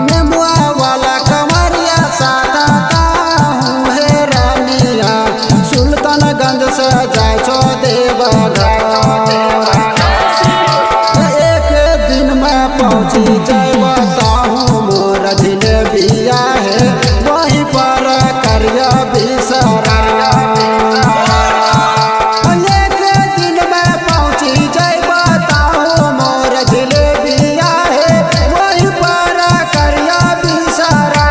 नेमुआ वाला कमरिया साता हूँ हे रानिया, सुल्तानगंज से जाय छो देवघर। एक दिन में पहुँची जाय बताहूँ मोर जिलेबिया है, वहीं पर करिया बिसरा। एक दिन में पहुँची जाय बताहूँ मोर जिलेबिया है, वहीं पर करिया बिसरा।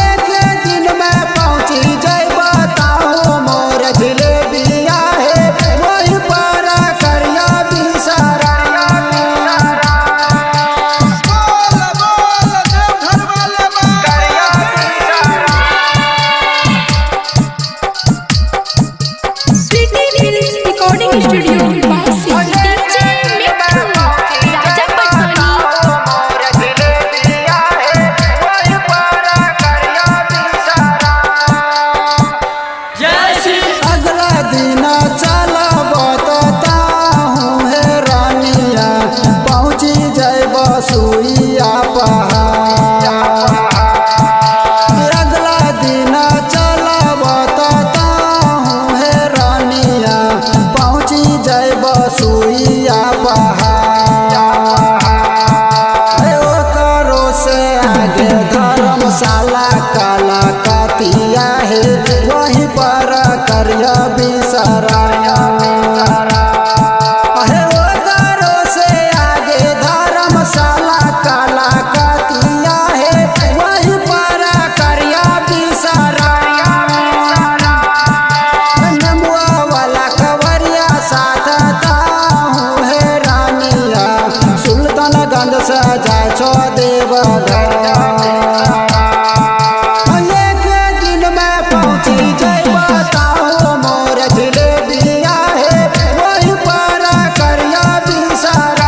एक दिन में पहुँची जाय बताहूँ मोर जिलेबिया है, वहीं पर करिया बिसरा। सुइया पहाड़ अगला दिन चला बताता हूँ हे रानिया, पहुँची जाय सुइया पहाड़। करो से आगे धर्मशाला काला कतिया है, वहीं पर करिया बिसरा। जाय छो देवघर। एक दिन में पहुँची जाय बताहूँ मोर जिलेबिया है, वहीं पर करिया बिसरा।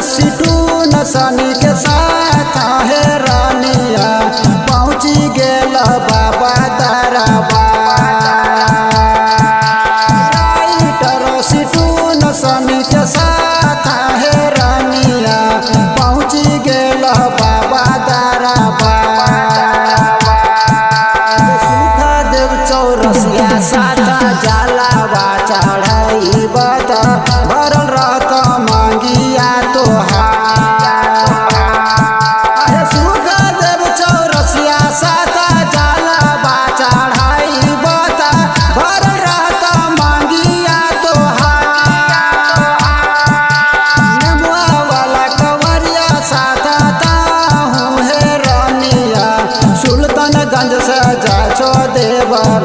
सिटू नसानी के साथ है रानिया, पहुँची गेल बाबा दरबार। राइटर सिटू नसानी के साथ है रानिया, पहुँची गेल बाबा दरबार। सुखदेव चौरसिया साथा जलावा चढ़ाई बता, भरल रहता मांगिया सुखदेव चौरसिया साता जलावा चढ़ाई बता, भरल रहता मांगिया नेमुआ वाला कवरिया साता हूँ हे रानिया, सुल्तानगंज से जाय छो देवघर।